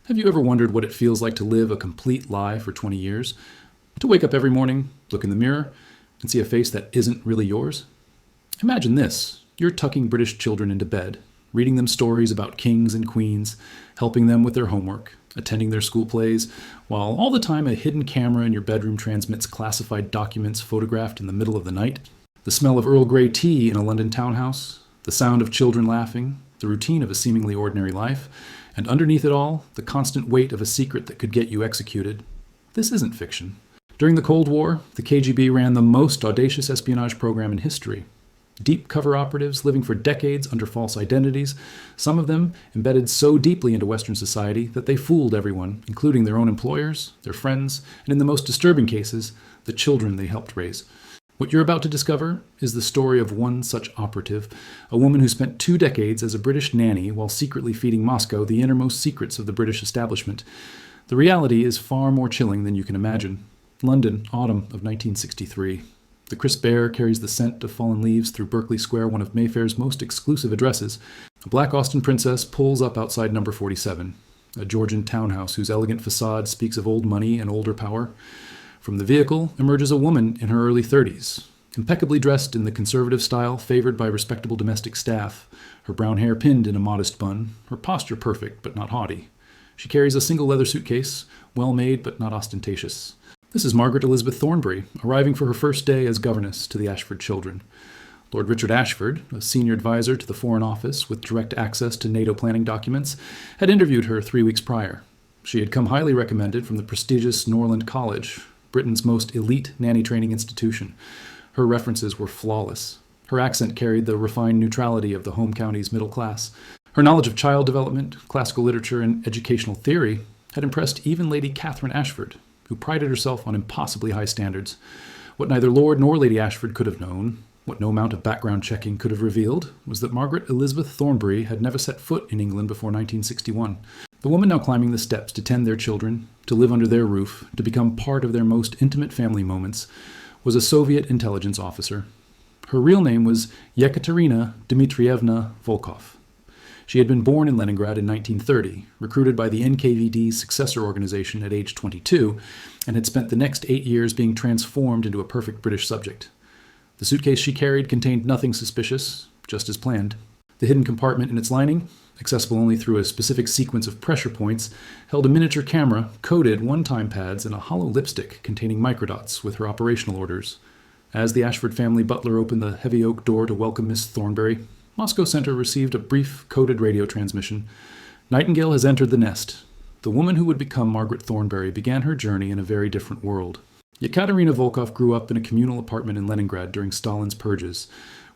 Have you ever wondered what it feels like to live a complete lie for 20 years? To wake up every morning, look in the mirror, and see a face that isn't really yours? Imagine this. You're tucking British children into bed, reading them stories about kings and queens, helping them with their homework, attending their school plays, while all the time a hidden camera in your bedroom transmits classified documents photographed in the middle of the night. The smell of Earl Grey tea in a London townhouse, the sound of children laughing, the routine of a seemingly ordinary life, and underneath it all, the constant weight of a secret that could get you executed. This isn't fiction. During the Cold War, the KGB ran the most audacious espionage program in history. Deep cover operatives living for decades under false identities, some of them embedded so deeply into Western society that they fooled everyone, including their own employers, their friends, and in the most disturbing cases, the children they helped raise. What you're about to discover is the story of one such operative, a woman who spent 2 decades as a British nanny while secretly feeding Moscow the innermost secrets of the British establishment. The reality is far more chilling than you can imagine. London, autumn of 1963. The crisp air carries the scent of fallen leaves through Berkeley Square, one of Mayfair's most exclusive addresses. A black Austin princess pulls up outside number 47, a Georgian townhouse whose elegant facade speaks of old money and older power. From the vehicle emerges a woman in her early 30s, impeccably dressed in the conservative style favored by respectable domestic staff, her brown hair pinned in a modest bun, her posture perfect but not haughty. She carries a single leather suitcase, well made but not ostentatious. This is Margaret Elizabeth Thornbury, arriving for her first day as governess to the Ashford children. Lord Richard Ashford, a senior advisor to the Foreign Office with direct access to NATO planning documents, had interviewed her 3 weeks prior. She had come highly recommended from the prestigious Norland College, Britain's most elite nanny training institution. Her references were flawless. Her accent carried the refined neutrality of the home county's middle class. Her knowledge of child development, classical literature, and educational theory had impressed even Lady Catherine Ashford, who prided herself on impossibly high standards. What neither Lord nor Lady Ashford could have known, what no amount of background checking could have revealed, was that Margaret Elizabeth Thornbury had never set foot in England before 1961. The woman now climbing the steps to tend their children, to live under their roof, to become part of their most intimate family moments, was a Soviet intelligence officer. Her real name was Yekaterina Dmitrievna Volkov. She had been born in Leningrad in 1930, recruited by the NKVD's successor organization at age 22, and had spent the next 8 years being transformed into a perfect British subject. The suitcase she carried contained nothing suspicious, just as planned. The hidden compartment in its lining, accessible only through a specific sequence of pressure points, held a miniature camera, coded one-time pads, and a hollow lipstick containing microdots with her operational orders. As the Ashford family butler opened the heavy oak door to welcome Miss Thornbury, Moscow Center received a brief coded radio transmission. Nightingale has entered the nest. The woman who would become Margaret Thornbury began her journey in a very different world. Yekaterina Volkov grew up in a communal apartment in Leningrad during Stalin's purges,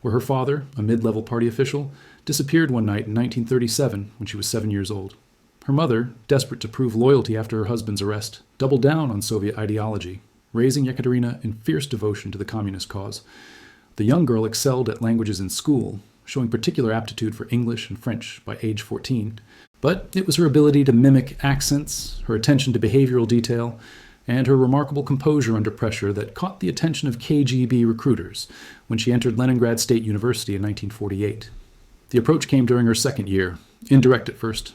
where her father, a mid-level party official, disappeared one night in 1937 when she was 7 years old. Her mother, desperate to prove loyalty after her husband's arrest, doubled down on Soviet ideology, raising Yekaterina in fierce devotion to the communist cause. The young girl excelled at languages in school, showing particular aptitude for English and French by age 14. But it was her ability to mimic accents, her attention to behavioral detail, and her remarkable composure under pressure that caught the attention of KGB recruiters when she entered Leningrad State University in 1948. The approach came during her second year, indirect at first.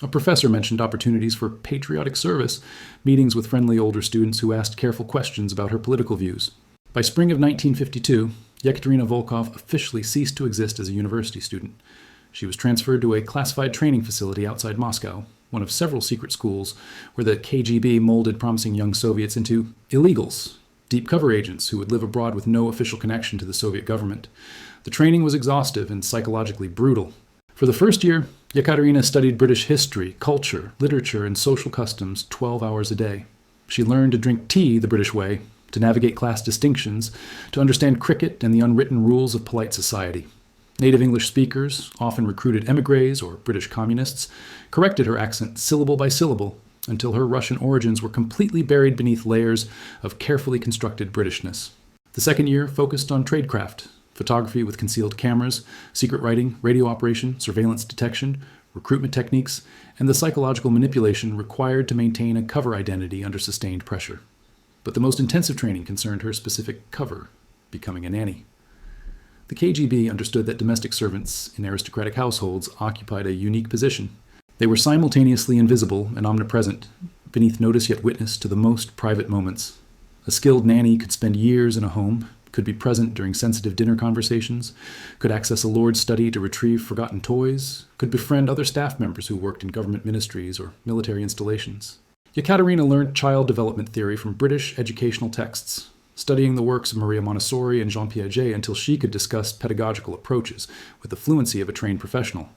A professor mentioned opportunities for patriotic service, meetings with friendly older students who asked careful questions about her political views. By spring of 1952, Yekaterina Volkov officially ceased to exist as a university student. She was transferred to a classified training facility outside Moscow, one of several secret schools where the KGB molded promising young Soviets into illegals, deep cover agents who would live abroad with no official connection to the Soviet government. The training was exhaustive and psychologically brutal. For the first year, Yekaterina studied British history, culture, literature, and social customs 12 hours a day. She learned to drink tea the British way, to navigate class distinctions, to understand cricket and the unwritten rules of polite society. Native English speakers, often recruited émigrés or British communists, corrected her accent syllable by syllable until her Russian origins were completely buried beneath layers of carefully constructed Britishness. The second year focused on tradecraft, photography with concealed cameras, secret writing, radio operation, surveillance detection, recruitment techniques, and the psychological manipulation required to maintain a cover identity under sustained pressure. But the most intensive training concerned her specific cover, becoming a nanny. The KGB understood that domestic servants in aristocratic households occupied a unique position. They were simultaneously invisible and omnipresent, beneath notice yet witness to the most private moments. A skilled nanny could spend years in a home, could be present during sensitive dinner conversations, could access a lord's study to retrieve forgotten toys, could befriend other staff members who worked in government ministries or military installations. Yekaterina learned child development theory from British educational texts, studying the works of Maria Montessori and Jean Piaget until she could discuss pedagogical approaches with the fluency of a trained professional.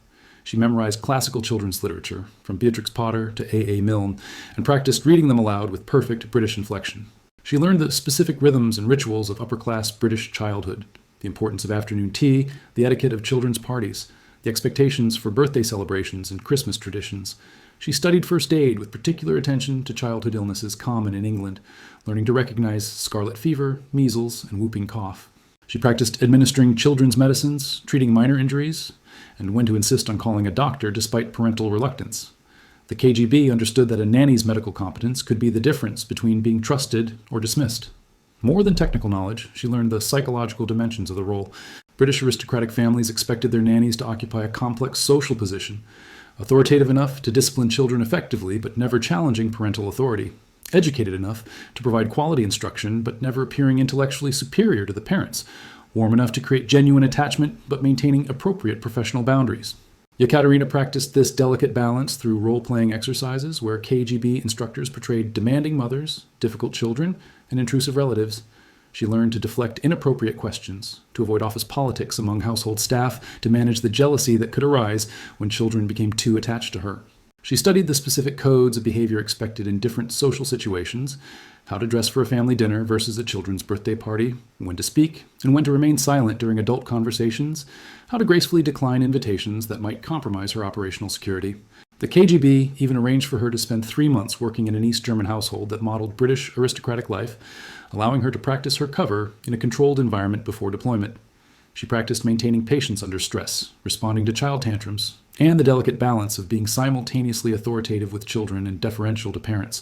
She memorized classical children's literature, from Beatrix Potter to A. A. Milne, and practiced reading them aloud with perfect British inflection. She learned the specific rhythms and rituals of upper-class British childhood, the importance of afternoon tea, the etiquette of children's parties, the expectations for birthday celebrations and Christmas traditions. She studied first aid with particular attention to childhood illnesses common in England, learning to recognize scarlet fever, measles, and whooping cough. She practiced administering children's medicines, treating minor injuries, and when to insist on calling a doctor despite parental reluctance. The KGB understood that a nanny's medical competence could be the difference between being trusted or dismissed. More than technical knowledge, she learned the psychological dimensions of the role. British aristocratic families expected their nannies to occupy a complex social position, authoritative enough to discipline children effectively but never challenging parental authority, educated enough to provide quality instruction but never appearing intellectually superior to the parents, warm enough to create genuine attachment but maintaining appropriate professional boundaries. Yekaterina practiced this delicate balance through role-playing exercises where KGB instructors portrayed demanding mothers, difficult children, and intrusive relatives. She learned to deflect inappropriate questions, to avoid office politics among household staff, to manage the jealousy that could arise when children became too attached to her. She studied the specific codes of behavior expected in different social situations, how to dress for a family dinner versus a children's birthday party, when to speak, and when to remain silent during adult conversations, how to gracefully decline invitations that might compromise her operational security. The KGB even arranged for her to spend 3 months working in an East German household that modeled British aristocratic life, allowing her to practice her cover in a controlled environment before deployment. She practiced maintaining patience under stress, responding to child tantrums, and the delicate balance of being simultaneously authoritative with children and deferential to parents.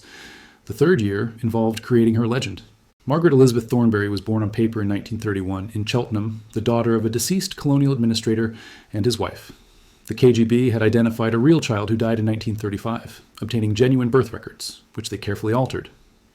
The third year involved creating her legend. Margaret Elizabeth Thornbury was born on paper in 1931 in Cheltenham, the daughter of a deceased colonial administrator and his wife. The KGB had identified a real child who died in 1935, obtaining genuine birth records, which they carefully altered.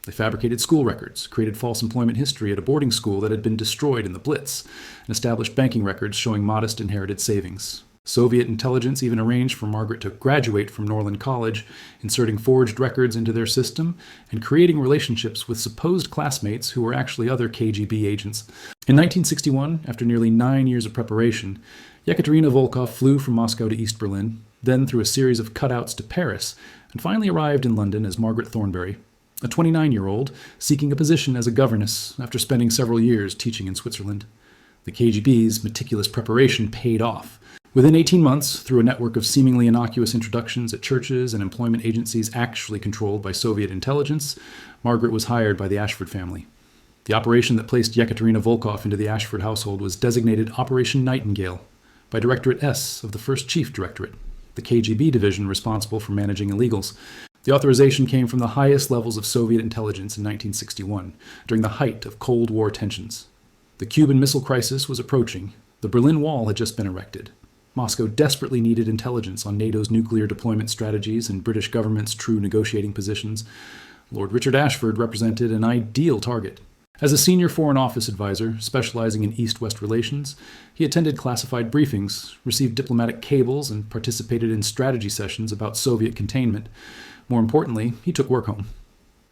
They fabricated school records, created false employment history at a boarding school that had been destroyed in the Blitz, and established banking records showing modest inherited savings. Soviet intelligence even arranged for Margaret to graduate from Norland College, inserting forged records into their system and creating relationships with supposed classmates who were actually other KGB agents. In 1961, after nearly 9 years of preparation, Yekaterina Volkov flew from Moscow to East Berlin, then through a series of cutouts to Paris, and finally arrived in London as Margaret Thornbury, a 29-year-old seeking a position as a governess after spending several years teaching in Switzerland. The KGB's meticulous preparation paid off. Within 18 months, through a network of seemingly innocuous introductions at churches and employment agencies actually controlled by Soviet intelligence, Margaret was hired by the Ashford family. The operation that placed Yekaterina Volkov into the Ashford household was designated Operation Nightingale by Directorate S of the First Chief Directorate, the KGB division responsible for managing illegals. The authorization came from the highest levels of Soviet intelligence in 1961, during the height of Cold War tensions. The Cuban Missile Crisis was approaching. The Berlin Wall had just been erected. Moscow desperately needed intelligence on NATO's nuclear deployment strategies and British government's true negotiating positions. Lord Richard Ashford represented an ideal target. As a senior Foreign Office advisor specializing in East-West relations, he attended classified briefings, received diplomatic cables, and participated in strategy sessions about Soviet containment. More importantly, he took work home.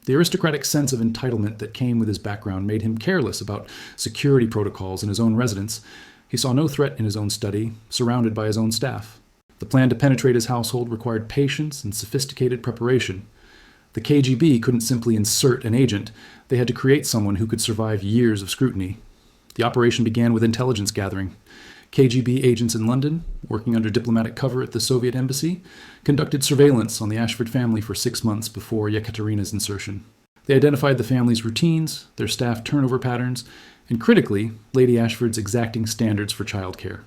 The aristocratic sense of entitlement that came with his background made him careless about security protocols in his own residence. He saw no threat in his own study, surrounded by his own staff. The plan to penetrate his household required patience and sophisticated preparation. The KGB couldn't simply insert an agent. They had to create someone who could survive years of scrutiny. The operation began with intelligence gathering. KGB agents in London, working under diplomatic cover at the Soviet embassy, conducted surveillance on the Ashford family for 6 months before Yekaterina's insertion. They identified the family's routines, their staff turnover patterns, and critically, Lady Ashford's exacting standards for childcare.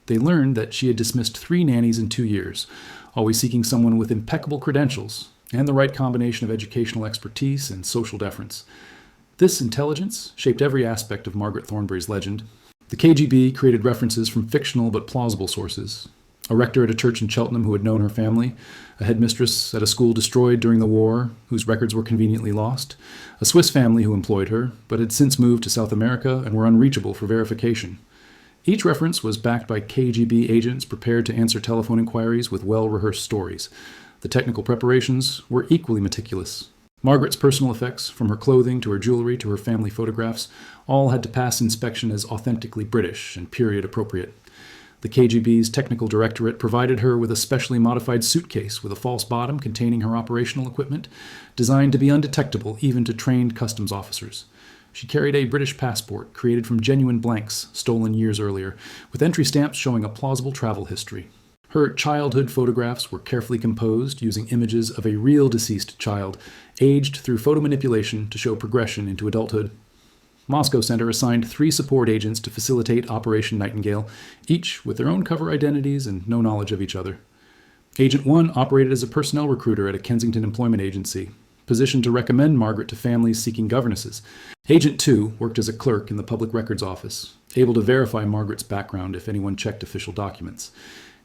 They learned that she had dismissed 3 nannies in 2 years, always seeking someone with impeccable credentials and the right combination of educational expertise and social deference. This intelligence shaped every aspect of Margaret Thornbury's legend. The KGB created references from fictional but plausible sources. A rector at a church in Cheltenham who had known her family, a headmistress at a school destroyed during the war, whose records were conveniently lost, a Swiss family who employed her, but had since moved to South America and were unreachable for verification. Each reference was backed by KGB agents prepared to answer telephone inquiries with well-rehearsed stories. The technical preparations were equally meticulous. Margaret's personal effects, from her clothing to her jewelry to her family photographs, all had to pass inspection as authentically British and period appropriate. The KGB's technical directorate provided her with a specially modified suitcase with a false bottom containing her operational equipment, designed to be undetectable even to trained customs officers. She carried a British passport created from genuine blanks stolen years earlier, with entry stamps showing a plausible travel history. Her childhood photographs were carefully composed using images of a real deceased child, aged through photo manipulation to show progression into adulthood. Moscow Center assigned 3 support agents to facilitate Operation Nightingale, each with their own cover identities and no knowledge of each other. Agent 1 operated as a personnel recruiter at a Kensington employment agency, positioned to recommend Margaret to families seeking governesses. Agent 2 worked as a clerk in the Public Records Office, able to verify Margaret's background if anyone checked official documents.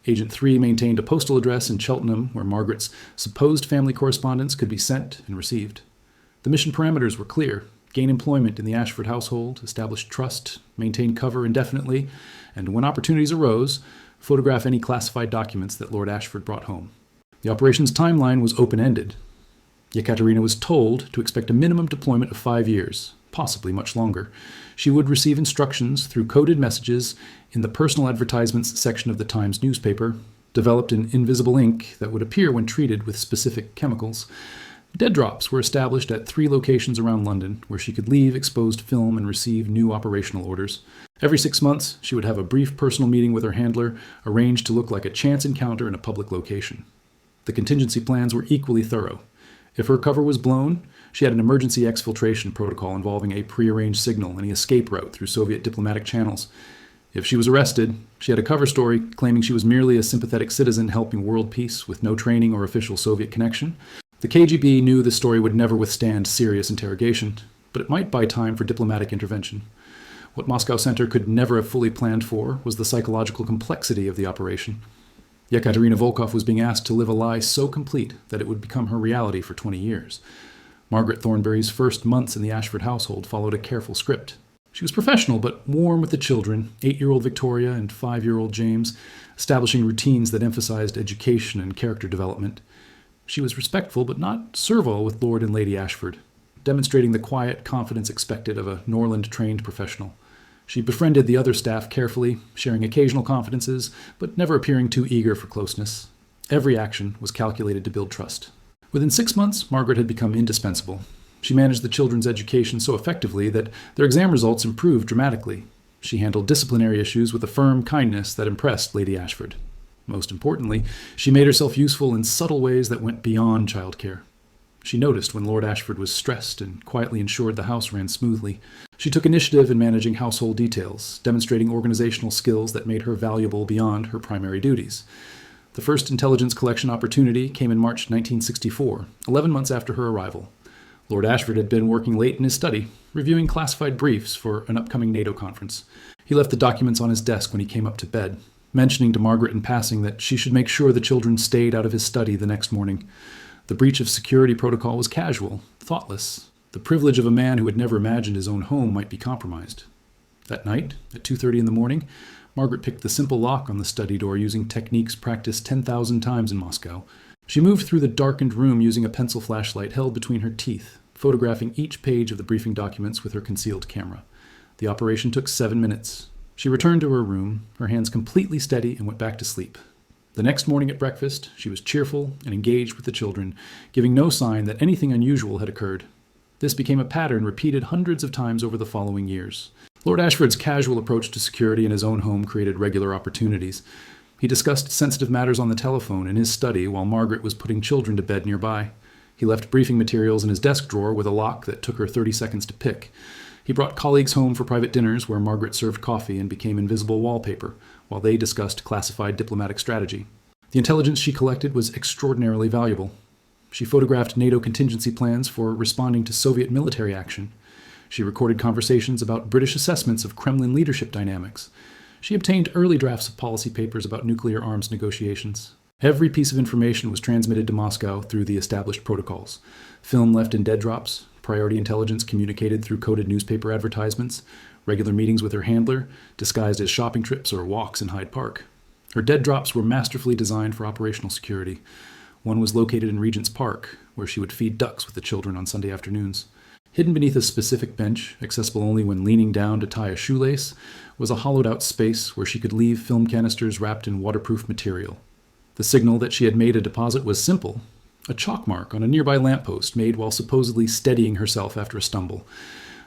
Agent 3 maintained a postal address in Cheltenham where Margaret's supposed family correspondence could be sent and received. The mission parameters were clear: gain employment in the Ashford household, establish trust, maintain cover indefinitely, and when opportunities arose, photograph any classified documents that Lord Ashford brought home. The operation's timeline was open-ended. Yekaterina was told to expect a minimum deployment of 5 years, possibly much longer. She would receive instructions through coded messages in the personal advertisements section of the Times newspaper, developed in invisible ink that would appear when treated with specific chemicals. Dead drops were established at 3 locations around London where she could leave exposed film and receive new operational orders. Every 6 months, she would have a brief personal meeting with her handler, arranged to look like a chance encounter in a public location. The contingency plans were equally thorough. If her cover was blown, she had an emergency exfiltration protocol involving a prearranged signal and an escape route through Soviet diplomatic channels. If she was arrested, she had a cover story claiming she was merely a sympathetic citizen helping world peace with no training or official Soviet connection. The KGB knew the story would never withstand serious interrogation, but it might buy time for diplomatic intervention. What Moscow Center could never have fully planned for was the psychological complexity of the operation. Yekaterina Volkov was being asked to live a lie so complete that it would become her reality for 20 years. Margaret Thornbury's first months in the Ashford household followed a careful script. She was professional but warm with the children, 8-year-old Victoria and 5-year-old James, establishing routines that emphasized education and character development. She was respectful but not servile with Lord and Lady Ashford, demonstrating the quiet confidence expected of a Norland-trained professional. She befriended the other staff carefully, sharing occasional confidences, but never appearing too eager for closeness. Every action was calculated to build trust. Within 6 months, Margaret had become indispensable. She managed the children's education so effectively that their exam results improved dramatically. She handled disciplinary issues with a firm kindness that impressed Lady Ashford. Most importantly, she made herself useful in subtle ways that went beyond childcare. She noticed when Lord Ashford was stressed and quietly ensured the house ran smoothly. She took initiative in managing household details, demonstrating organizational skills that made her valuable beyond her primary duties. The first intelligence collection opportunity came in March 1964, 11 months after her arrival. Lord Ashford had been working late in his study, reviewing classified briefs for an upcoming NATO conference. He left the documents on his desk when he came up to bed, mentioning to Margaret in passing that she should make sure the children stayed out of his study the next morning. The breach of security protocol was casual, thoughtless. The privilege of a man who had never imagined his own home might be compromised. That night, at 2:30 in the morning, Margaret picked the simple lock on the study door using techniques practiced 10,000 times in Moscow. She moved through the darkened room using a pencil flashlight held between her teeth, photographing each page of the briefing documents with her concealed camera. The operation took 7 minutes. She returned to her room, her hands completely steady, and went back to sleep. The next morning at breakfast, she was cheerful and engaged with the children, giving no sign that anything unusual had occurred. This became a pattern repeated hundreds of times over the following years. Lord Ashford's casual approach to security in his own home created regular opportunities. He discussed sensitive matters on the telephone in his study while Margaret was putting children to bed nearby. He left briefing materials in his desk drawer with a lock that took her 30 seconds to pick. He brought colleagues home for private dinners where Margaret served coffee and became invisible wallpaper, while they discussed classified diplomatic strategy. The intelligence she collected was extraordinarily valuable. She photographed NATO contingency plans for responding to Soviet military action. She recorded conversations about British assessments of Kremlin leadership dynamics. She obtained early drafts of policy papers about nuclear arms negotiations. Every piece of information was transmitted to Moscow through the established protocols. Film left in dead drops, priority intelligence communicated through coded newspaper advertisements, regular meetings with her handler, disguised as shopping trips or walks in Hyde Park. Her dead drops were masterfully designed for operational security. One was located in Regent's Park, where she would feed ducks with the children on Sunday afternoons. Hidden beneath a specific bench, accessible only when leaning down to tie a shoelace, was a hollowed-out space where she could leave film canisters wrapped in waterproof material. The signal that she had made a deposit was simple, a chalk mark on a nearby lamppost made while supposedly steadying herself after a stumble.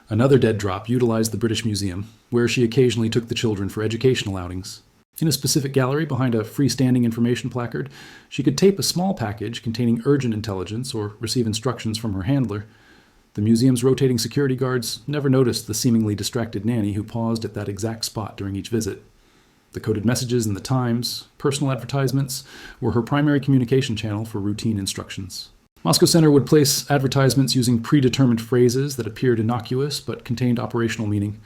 Another dead drop utilized the British Museum, where she occasionally took the children for educational outings. In a specific gallery behind a freestanding information placard, she could tape a small package containing urgent intelligence or receive instructions from her handler. The museum's rotating security guards never noticed the seemingly distracted nanny who paused at that exact spot during each visit. The coded messages in the Times, personal advertisements, were her primary communication channel for routine instructions. Moscow Center would place advertisements using predetermined phrases that appeared innocuous but contained operational meaning.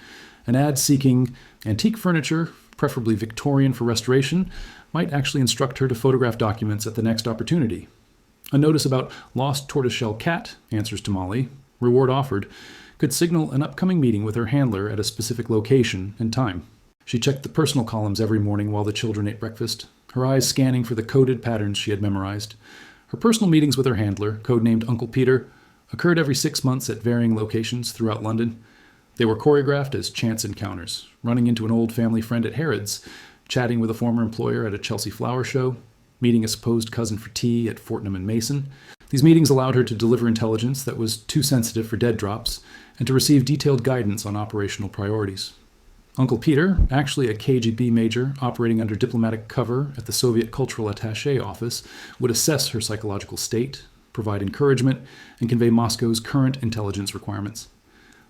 An ad seeking antique furniture, preferably Victorian for restoration, might actually instruct her to photograph documents at the next opportunity. A notice about lost tortoiseshell cat, answers to Molly, reward offered, could signal an upcoming meeting with her handler at a specific location and time. She checked the personal columns every morning while the children ate breakfast, her eyes scanning for the coded patterns she had memorized. Her personal meetings with her handler, codenamed Uncle Peter, occurred every 6 months at varying locations throughout London. They were choreographed as chance encounters, running into an old family friend at Harrods, chatting with a former employer at a Chelsea flower show, meeting a supposed cousin for tea at Fortnum and Mason. These meetings allowed her to deliver intelligence that was too sensitive for dead drops and to receive detailed guidance on operational priorities. Uncle Peter, actually a KGB major operating under diplomatic cover at the Soviet Cultural Attaché office, would assess her psychological state, provide encouragement, and convey Moscow's current intelligence requirements.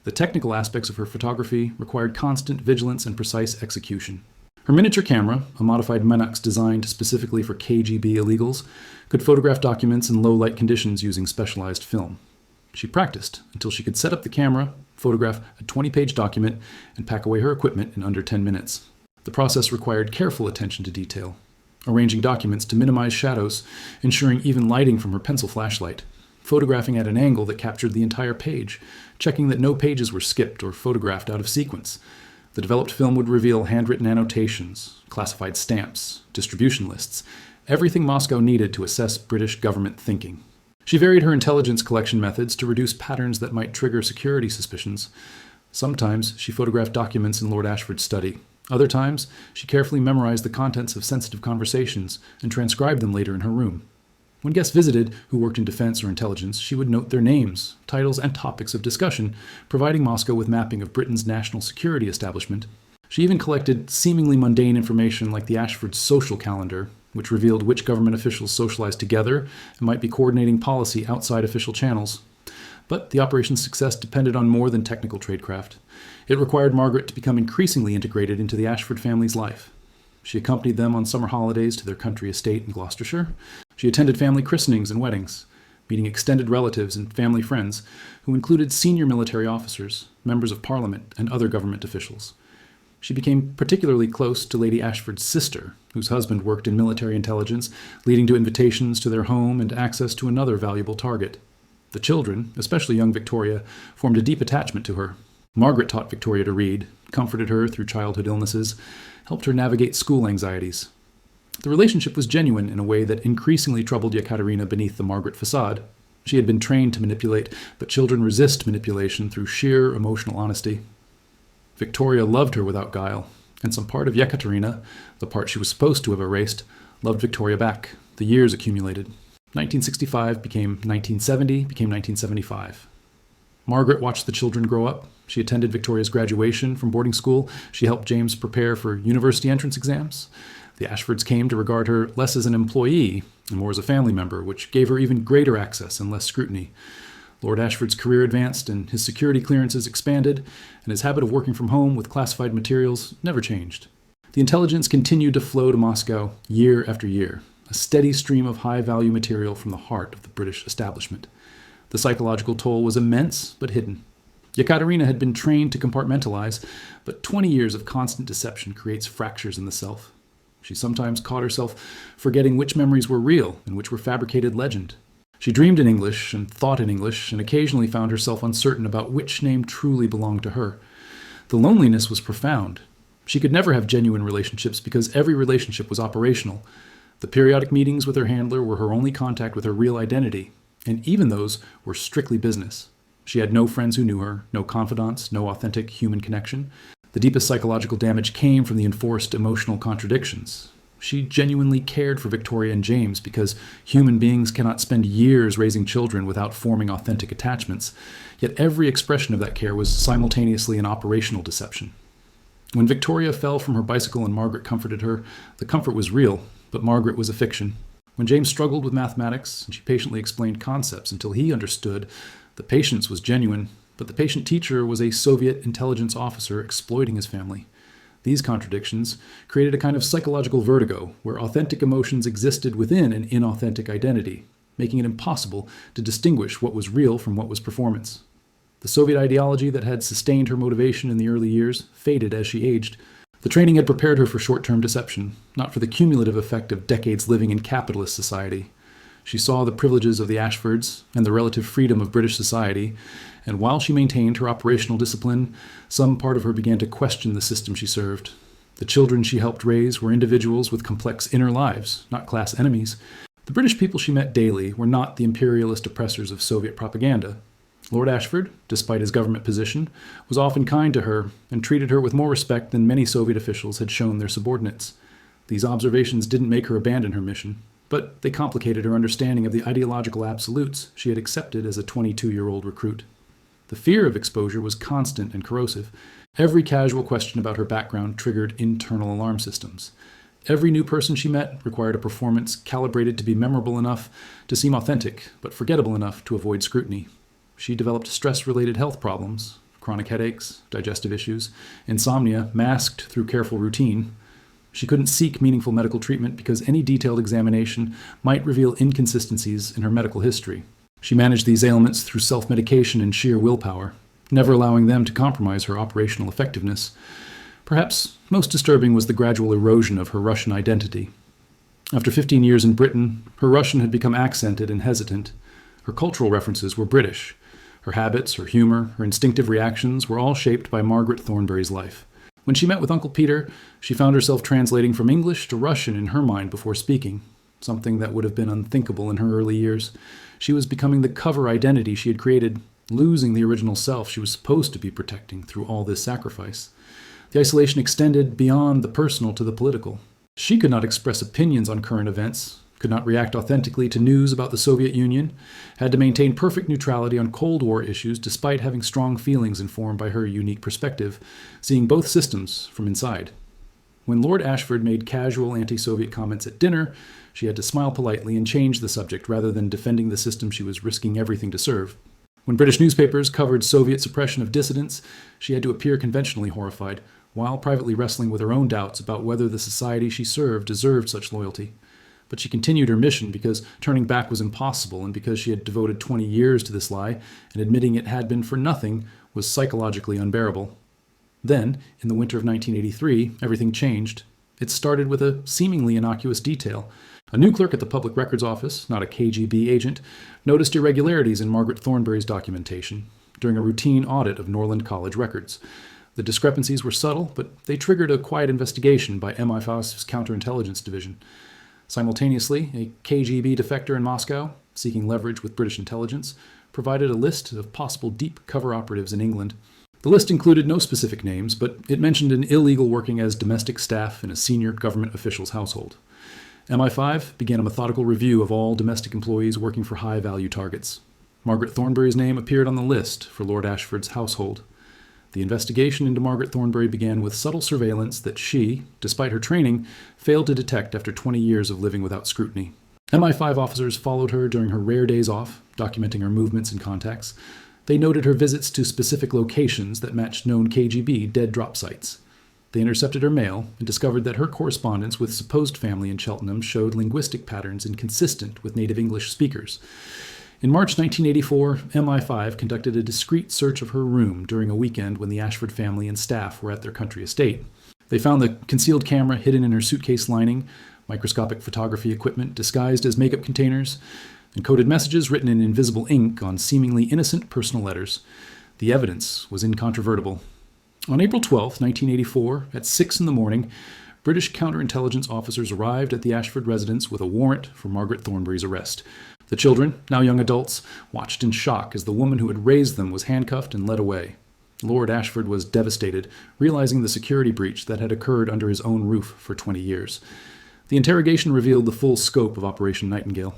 The technical aspects of her photography required constant vigilance and precise execution. Her miniature camera, a modified Menox designed specifically for KGB illegals, could photograph documents in low-light conditions using specialized film. She practiced until she could set up the camera, photograph a 20-page document, and pack away her equipment in under 10 minutes. The process required careful attention to detail, arranging documents to minimize shadows, ensuring even lighting from her pencil flashlight, photographing at an angle that captured the entire page, checking that no pages were skipped or photographed out of sequence. The developed film would reveal handwritten annotations, classified stamps, distribution lists, everything Moscow needed to assess British government thinking. She varied her intelligence collection methods to reduce patterns that might trigger security suspicions. Sometimes she photographed documents in Lord Ashford's study. Other times, she carefully memorized the contents of sensitive conversations and transcribed them later in her room. When guests visited who worked in defense or intelligence, she would note their names, titles, and topics of discussion, providing Moscow with mapping of Britain's national security establishment. She even collected seemingly mundane information like the Ashford social calendar, which revealed which government officials socialized together and might be coordinating policy outside official channels. But the operation's success depended on more than technical tradecraft. It required Margaret to become increasingly integrated into the Ashford family's life. She accompanied them on summer holidays to their country estate in Gloucestershire. She attended family christenings and weddings, meeting extended relatives and family friends who included senior military officers, members of Parliament, and other government officials. She became particularly close to Lady Ashford's sister, whose husband worked in military intelligence, leading to invitations to their home and access to another valuable target. The children, especially young Victoria, formed a deep attachment to her. Margaret taught Victoria to read, comforted her through childhood illnesses, helped her navigate school anxieties. The relationship was genuine in a way that increasingly troubled Yekaterina beneath the Margaret facade. She had been trained to manipulate, but children resist manipulation through sheer emotional honesty. Victoria loved her without guile, and some part of Yekaterina, the part she was supposed to have erased, loved Victoria back. The years accumulated. 1965 became 1970, became 1975. Margaret watched the children grow up. She attended Victoria's graduation from boarding school. She helped James prepare for university entrance exams. The Ashfords came to regard her less as an employee and more as a family member, which gave her even greater access and less scrutiny. Lord Ashford's career advanced and his security clearances expanded, and his habit of working from home with classified materials never changed. The intelligence continued to flow to Moscow year after year, a steady stream of high-value material from the heart of the British establishment. The psychological toll was immense but hidden. Yekaterina had been trained to compartmentalize, but 20 years of constant deception creates fractures in the self. She sometimes caught herself forgetting which memories were real and which were fabricated legend. She dreamed in English and thought in English and occasionally found herself uncertain about which name truly belonged to her. The loneliness was profound. She could never have genuine relationships because every relationship was operational. The periodic meetings with her handler were her only contact with her real identity, and even those were strictly business. She had no friends who knew her, no confidants, no authentic human connection. The deepest psychological damage came from the enforced emotional contradictions. She genuinely cared for Victoria and James because human beings cannot spend years raising children without forming authentic attachments, yet every expression of that care was simultaneously an operational deception. When Victoria fell from her bicycle and Margaret comforted her, the comfort was real, but Margaret was a fiction. When James struggled with mathematics, and she patiently explained concepts until he understood, the patience was genuine, but the patient teacher was a Soviet intelligence officer exploiting his family. These contradictions created a kind of psychological vertigo where authentic emotions existed within an inauthentic identity, making it impossible to distinguish what was real from what was performance. The Soviet ideology that had sustained her motivation in the early years faded as she aged. The training had prepared her for short-term deception, not for the cumulative effect of decades living in capitalist society. She saw the privileges of the Ashfords and the relative freedom of British society, and while she maintained her operational discipline, some part of her began to question the system she served. The children she helped raise were individuals with complex inner lives, not class enemies. The British people she met daily were not the imperialist oppressors of Soviet propaganda. Lord Ashford, despite his government position, was often kind to her and treated her with more respect than many Soviet officials had shown their subordinates. These observations didn't make her abandon her mission, but they complicated her understanding of the ideological absolutes she had accepted as a 22-year-old recruit. The fear of exposure was constant and corrosive. Every casual question about her background triggered internal alarm systems. Every new person she met required a performance calibrated to be memorable enough to seem authentic, but forgettable enough to avoid scrutiny. She developed stress-related health problems, chronic headaches, digestive issues, insomnia masked through careful routine. She couldn't seek meaningful medical treatment because any detailed examination might reveal inconsistencies in her medical history. She managed these ailments through self-medication and sheer willpower, never allowing them to compromise her operational effectiveness. Perhaps most disturbing was the gradual erosion of her Russian identity. After 15 years in Britain, her Russian had become accented and hesitant. Her cultural references were British. Her habits, her humor, her instinctive reactions were all shaped by Margaret Thornbury's life. When she met with Uncle Peter, she found herself translating from English to Russian in her mind before speaking, something that would have been unthinkable in her early years. She was becoming the cover identity she had created, losing the original self she was supposed to be protecting through all this sacrifice. The isolation extended beyond the personal to the political. She could not express opinions on current events, could not react authentically to news about the Soviet Union, had to maintain perfect neutrality on Cold War issues despite having strong feelings informed by her unique perspective, seeing both systems from inside. When Lord Ashford made casual anti-Soviet comments at dinner, she had to smile politely and change the subject rather than defending the system she was risking everything to serve. When British newspapers covered Soviet suppression of dissidents, she had to appear conventionally horrified, while privately wrestling with her own doubts about whether the society she served deserved such loyalty. But she continued her mission because turning back was impossible, and because she had devoted 20 years to this lie, and admitting it had been for nothing was psychologically unbearable. Then, in the winter of 1983, everything changed. It started with a seemingly innocuous detail. A new clerk at the Public Records Office, not a KGB agent, noticed irregularities in Margaret Thornbury's documentation during a routine audit of Norland College records. The discrepancies were subtle, but they triggered a quiet investigation by MI5's counterintelligence division. Simultaneously, a KGB defector in Moscow, seeking leverage with British intelligence, provided a list of possible deep cover operatives in England. The list included no specific names, but it mentioned an illegal working as domestic staff in a senior government official's household. MI5 began a methodical review of all domestic employees working for high-value targets. Margaret Thornbury's name appeared on the list for Lord Ashford's household. The investigation into Margaret Thornbury began with subtle surveillance that she, despite her training, failed to detect after 20 years of living without scrutiny. MI5 officers followed her during her rare days off, documenting her movements and contacts. They noted her visits to specific locations that matched known KGB dead drop sites. They intercepted her mail and discovered that her correspondence with supposed family in Cheltenham showed linguistic patterns inconsistent with native English speakers. In March 1984, MI5 conducted a discreet search of her room during a weekend when the Ashford family and staff were at their country estate. They found the concealed camera hidden in her suitcase lining, microscopic photography equipment disguised as makeup containers, and coded messages written in invisible ink on seemingly innocent personal letters. The evidence was incontrovertible. On April 12, 1984, at 6 in the morning, British counterintelligence officers arrived at the Ashford residence with a warrant for Margaret Thornbury's arrest. The children, now young adults, watched in shock as the woman who had raised them was handcuffed and led away. Lord Ashford was devastated, realizing the security breach that had occurred under his own roof for 20 years. The interrogation revealed the full scope of Operation Nightingale.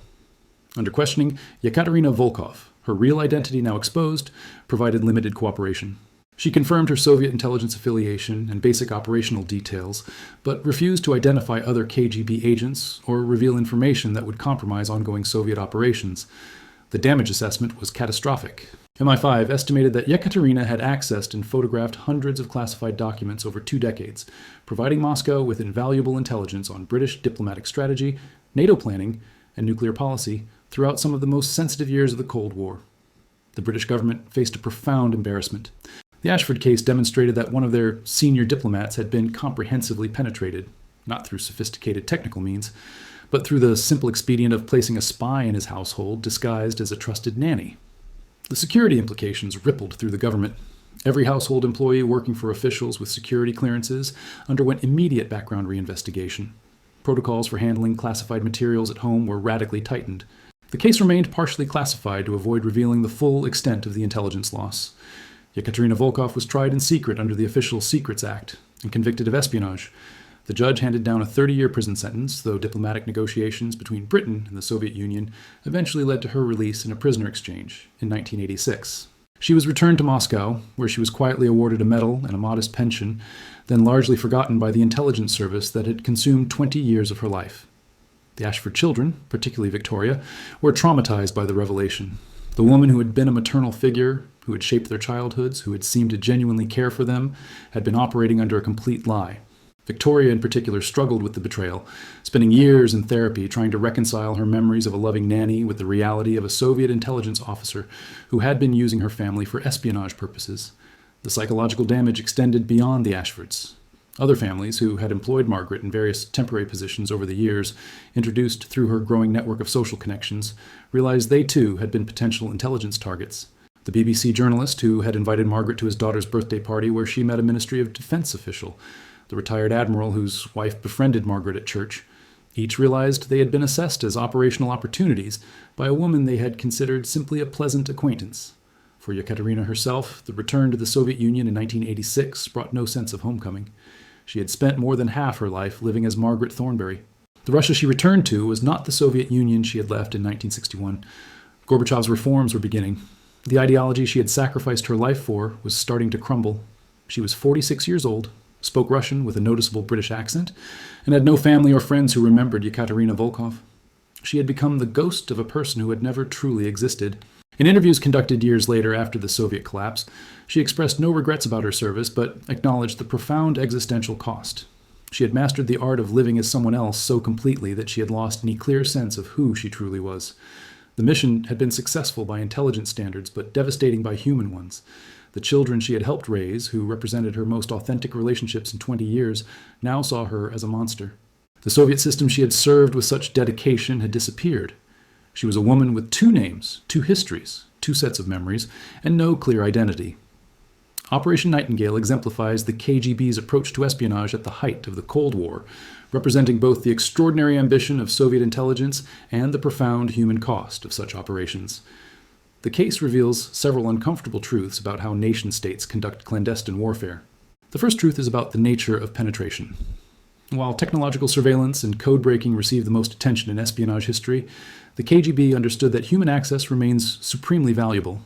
Under questioning, Yekaterina Volkov, her real identity now exposed, provided limited cooperation. She confirmed her Soviet intelligence affiliation and basic operational details, but refused to identify other KGB agents or reveal information that would compromise ongoing Soviet operations. The damage assessment was catastrophic. MI5 estimated that Yekaterina had accessed and photographed hundreds of classified documents over 2 decades, providing Moscow with invaluable intelligence on British diplomatic strategy, NATO planning, and nuclear policy throughout some of the most sensitive years of the Cold War. The British government faced a profound embarrassment. The Ashford case demonstrated that one of their senior diplomats had been comprehensively penetrated, not through sophisticated technical means, but through the simple expedient of placing a spy in his household disguised as a trusted nanny. The security implications rippled through the government. Every household employee working for officials with security clearances underwent immediate background reinvestigation. Protocols for handling classified materials at home were radically tightened. The case remained partially classified to avoid revealing the full extent of the intelligence loss. Yekaterina Volkov was tried in secret under the Official Secrets Act and convicted of espionage. The judge handed down a 30-year prison sentence, though diplomatic negotiations between Britain and the Soviet Union eventually led to her release in a prisoner exchange in 1986. She was returned to Moscow, where she was quietly awarded a medal and a modest pension, then largely forgotten by the intelligence service that had consumed 20 years of her life. The Ashford children, particularly Victoria, were traumatized by the revelation. The woman who had been a maternal figure, who had shaped their childhoods, who had seemed to genuinely care for them, had been operating under a complete lie. Victoria in particular struggled with the betrayal, spending years in therapy trying to reconcile her memories of a loving nanny with the reality of a Soviet intelligence officer who had been using her family for espionage purposes. The psychological damage extended beyond the Ashfords. Other families who had employed Margaret in various temporary positions over the years, introduced through her growing network of social connections, realized they too had been potential intelligence targets. The BBC journalist who had invited Margaret to his daughter's birthday party where she met a Ministry of Defense official, the retired admiral whose wife befriended Margaret at church. Each realized they had been assessed as operational opportunities by a woman they had considered simply a pleasant acquaintance. For Yekaterina herself, the return to the Soviet Union in 1986 brought no sense of homecoming. She had spent more than half her life living as Margaret Thornbury. The Russia she returned to was not the Soviet Union she had left in 1961. Gorbachev's reforms were beginning. The ideology she had sacrificed her life for was starting to crumble. She was 46 years old, spoke Russian with a noticeable British accent, and had no family or friends who remembered Yekaterina Volkov. She had become the ghost of a person who had never truly existed. In interviews conducted years later after the Soviet collapse, she expressed no regrets about her service, but acknowledged the profound existential cost. She had mastered the art of living as someone else so completely that she had lost any clear sense of who she truly was. The mission had been successful by intelligence standards, but devastating by human ones. The children she had helped raise, who represented her most authentic relationships in 20 years, now saw her as a monster. The Soviet system she had served with such dedication had disappeared. She was a woman with 2 names, 2 histories, 2 sets of memories, and no clear identity. Operation Nightingale exemplifies the KGB's approach to espionage at the height of the Cold War, representing both the extraordinary ambition of Soviet intelligence and the profound human cost of such operations. The case reveals several uncomfortable truths about how nation-states conduct clandestine warfare. The first truth is about the nature of penetration. While technological surveillance and code-breaking receive the most attention in espionage history, the KGB understood that human access remains supremely valuable.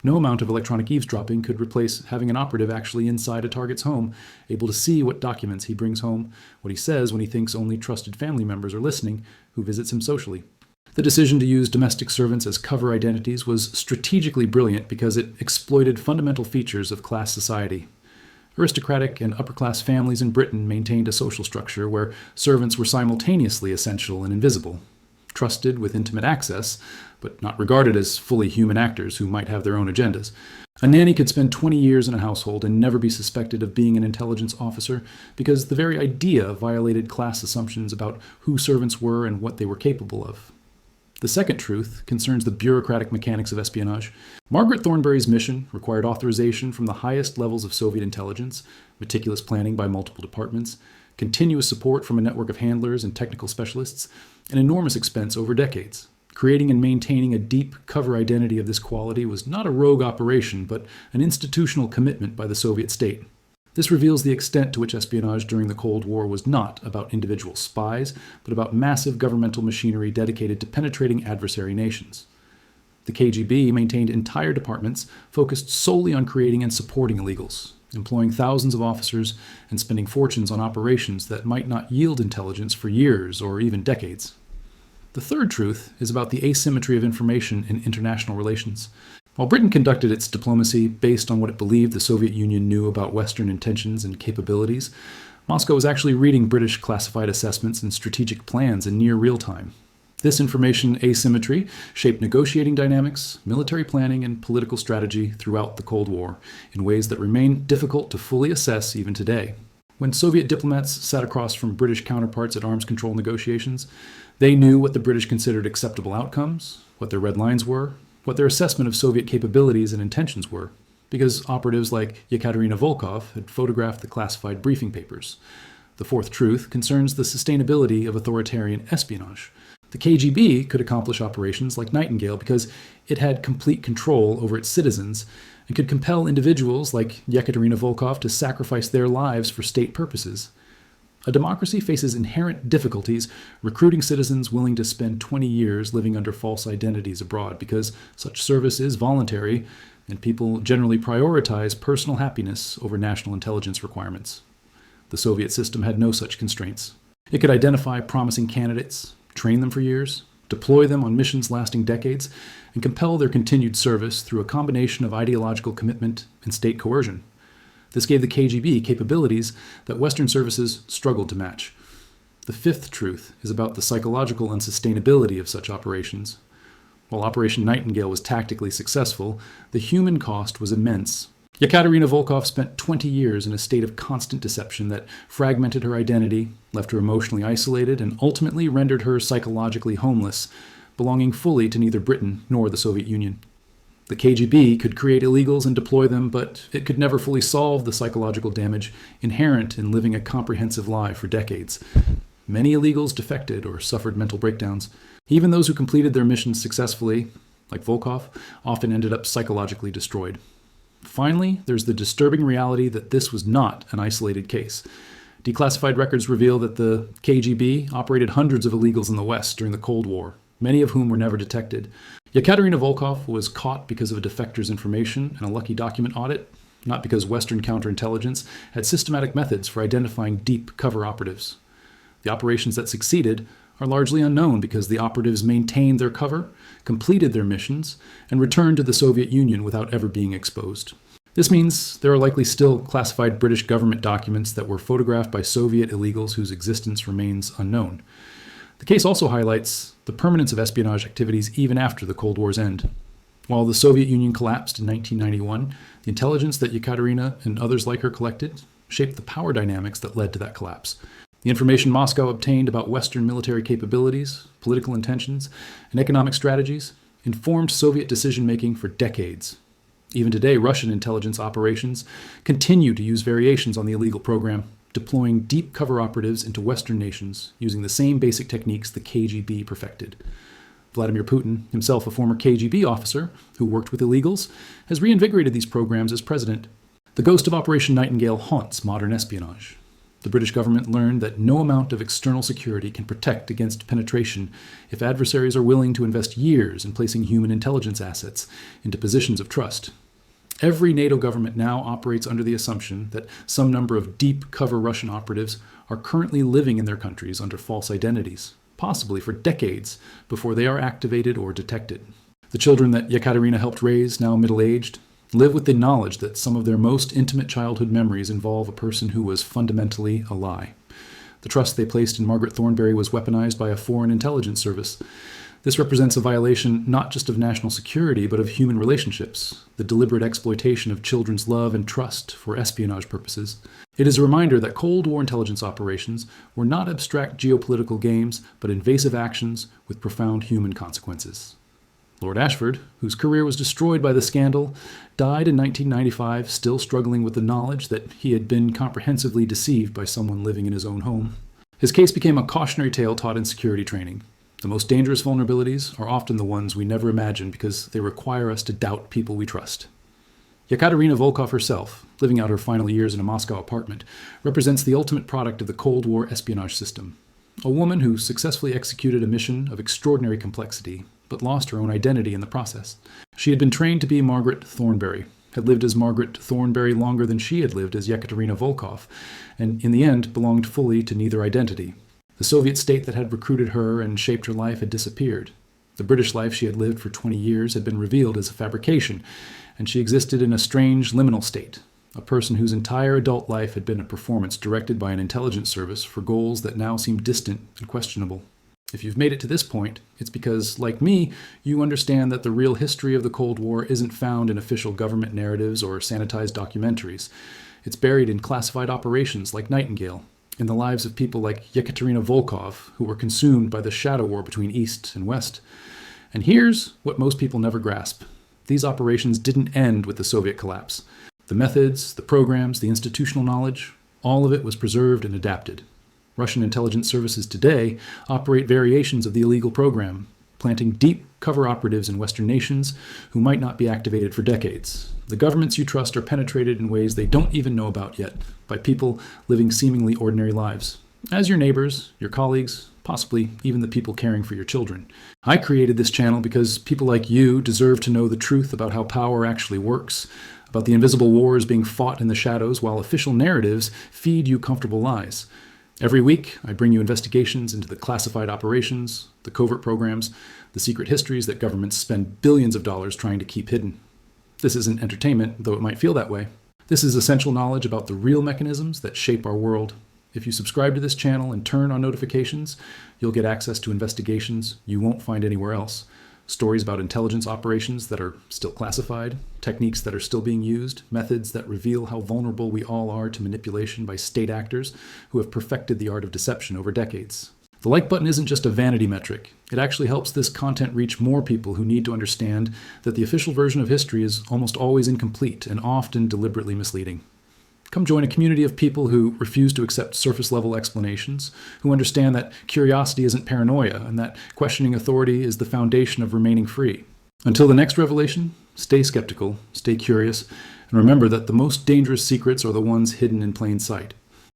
No amount of electronic eavesdropping could replace having an operative actually inside a target's home, able to see what documents he brings home, what he says when he thinks only trusted family members are listening, who visits him socially. The decision to use domestic servants as cover identities was strategically brilliant because it exploited fundamental features of class society. Aristocratic and upper-class families in Britain maintained a social structure where servants were simultaneously essential and invisible. trusted with intimate access, but not regarded as fully human actors who might have their own agendas. A nanny could spend 20 years in a household and never be suspected of being an intelligence officer because the very idea violated class assumptions about who servants were and what they were capable of. The second truth concerns the bureaucratic mechanics of espionage. Margaret Thornberry's mission required authorization from the highest levels of Soviet intelligence, meticulous planning by multiple departments, continuous support from a network of handlers and technical specialists, and enormous expense over decades. Creating and maintaining a deep cover identity of this quality was not a rogue operation, but an institutional commitment by the Soviet state. This reveals the extent to which espionage during the Cold War was not about individual spies, but about massive governmental machinery dedicated to penetrating adversary nations. The KGB maintained entire departments focused solely on creating and supporting illegals, employing thousands of officers and spending fortunes on operations that might not yield intelligence for years or even decades. The third truth is about the asymmetry of information in international relations. While Britain conducted its diplomacy based on what it believed the Soviet Union knew about Western intentions and capabilities, Moscow was actually reading British classified assessments and strategic plans in near real time. This information asymmetry shaped negotiating dynamics, military planning, and political strategy throughout the Cold War in ways that remain difficult to fully assess even today. When Soviet diplomats sat across from British counterparts at arms control negotiations, they knew what the British considered acceptable outcomes, what their red lines were, what their assessment of Soviet capabilities and intentions were, because operatives like Yekaterina Volkov had photographed the classified briefing papers. The fourth truth concerns the sustainability of authoritarian espionage. The KGB could accomplish operations like Nightingale because it had complete control over its citizens and could compel individuals like Yekaterina Volkov to sacrifice their lives for state purposes. A democracy faces inherent difficulties recruiting citizens willing to spend 20 years living under false identities abroad because such service is voluntary and people generally prioritize personal happiness over national intelligence requirements. The Soviet system had no such constraints. It could identify promising candidates, train them for years, deploy them on missions lasting decades, and compel their continued service through a combination of ideological commitment and state coercion. This gave the KGB capabilities that Western services struggled to match. The fifth truth is about the psychological unsustainability of such operations. While Operation Nightingale was tactically successful, the human cost was immense. Yekaterina Volkov spent 20 years in a state of constant deception that fragmented her identity, left her emotionally isolated, and ultimately rendered her psychologically homeless, belonging fully to neither Britain nor the Soviet Union. The KGB could create illegals and deploy them, but it could never fully solve the psychological damage inherent in living a comprehensive lie for decades. Many illegals defected or suffered mental breakdowns. Even those who completed their missions successfully, like Volkov, often ended up psychologically destroyed. Finally, there's the disturbing reality that this was not an isolated case. Declassified records reveal that the KGB operated hundreds of illegals in the West during the Cold War, many of whom were never detected. Yekaterina Volkov was caught because of a defector's information and a lucky document audit, not because Western counterintelligence had systematic methods for identifying deep cover operatives. The operations that succeeded are largely unknown because the operatives maintained their cover, completed their missions, and returned to the Soviet Union without ever being exposed. This means there are likely still classified British government documents that were photographed by Soviet illegals whose existence remains unknown. The case also highlights the permanence of espionage activities even after the Cold War's end. While the Soviet Union collapsed in 1991, the intelligence that Yekaterina and others like her collected shaped the power dynamics that led to that collapse. The information Moscow obtained about Western military capabilities, political intentions, and economic strategies informed Soviet decision-making for decades. Even today, Russian intelligence operations continue to use variations on the illegal program, deploying deep cover operatives into Western nations using the same basic techniques the KGB perfected. Vladimir Putin, himself a former KGB officer who worked with illegals, has reinvigorated these programs as president. The ghost of Operation Nightingale haunts modern espionage. The British government learned that no amount of external security can protect against penetration if adversaries are willing to invest years in placing human intelligence assets into positions of trust. Every NATO government now operates under the assumption that some number of deep cover Russian operatives are currently living in their countries under false identities, possibly for decades before they are activated or detected. The children that Yekaterina helped raise, now middle-aged, live with the knowledge that some of their most intimate childhood memories involve a person who was fundamentally a lie. The trust they placed in Margaret Thornberry was weaponized by a foreign intelligence service. This represents a violation not just of national security, but of human relationships, the deliberate exploitation of children's love and trust for espionage purposes. It is a reminder that Cold War intelligence operations were not abstract geopolitical games, but invasive actions with profound human consequences. Lord Ashford, whose career was destroyed by the scandal, died in 1995, still struggling with the knowledge that he had been comprehensively deceived by someone living in his own home. His case became a cautionary tale taught in security training. The most dangerous vulnerabilities are often the ones we never imagine because they require us to doubt people we trust. Yekaterina Volkov herself, living out her final years in a Moscow apartment, represents the ultimate product of the Cold War espionage system. A woman who successfully executed a mission of extraordinary complexity, but lost her own identity in the process. She had been trained to be Margaret Thornberry, had lived as Margaret Thornberry longer than she had lived as Yekaterina Volkov, and in the end belonged fully to neither identity. The Soviet state that had recruited her and shaped her life had disappeared. The British life she had lived for 20 years had been revealed as a fabrication, and she existed in a strange liminal state, a person whose entire adult life had been a performance directed by an intelligence service for goals that now seemed distant and questionable. If you've made it to this point, it's because, like me, you understand that the real history of the Cold War isn't found in official government narratives or sanitized documentaries. It's buried in classified operations like Nightingale, in the lives of people like Yekaterina Volkov, who were consumed by the shadow war between East and West. And here's what most people never grasp. These operations didn't end with the Soviet collapse. The methods, the programs, the institutional knowledge, all of it was preserved and adapted. Russian intelligence services today operate variations of the illegal program, planting deep cover operatives in Western nations who might not be activated for decades. The governments you trust are penetrated in ways they don't even know about yet by people living seemingly ordinary lives, as your neighbors, your colleagues, possibly even the people caring for your children. I created this channel because people like you deserve to know the truth about how power actually works, about the invisible wars being fought in the shadows while official narratives feed you comfortable lies. Every week, I bring you investigations into the classified operations, the covert programs, the secret histories that governments spend billions of dollars trying to keep hidden. This isn't entertainment, though it might feel that way. This is essential knowledge about the real mechanisms that shape our world. If you subscribe to this channel and turn on notifications, you'll get access to investigations you won't find anywhere else. Stories about intelligence operations that are still classified, techniques that are still being used, methods that reveal how vulnerable we all are to manipulation by state actors who have perfected the art of deception over decades. The like button isn't just a vanity metric. It actually helps this content reach more people who need to understand that the official version of history is almost always incomplete and often deliberately misleading. Come join a community of people who refuse to accept surface-level explanations, who understand that curiosity isn't paranoia, and that questioning authority is the foundation of remaining free. Until the next revelation, stay skeptical, stay curious, and remember that the most dangerous secrets are the ones hidden in plain sight.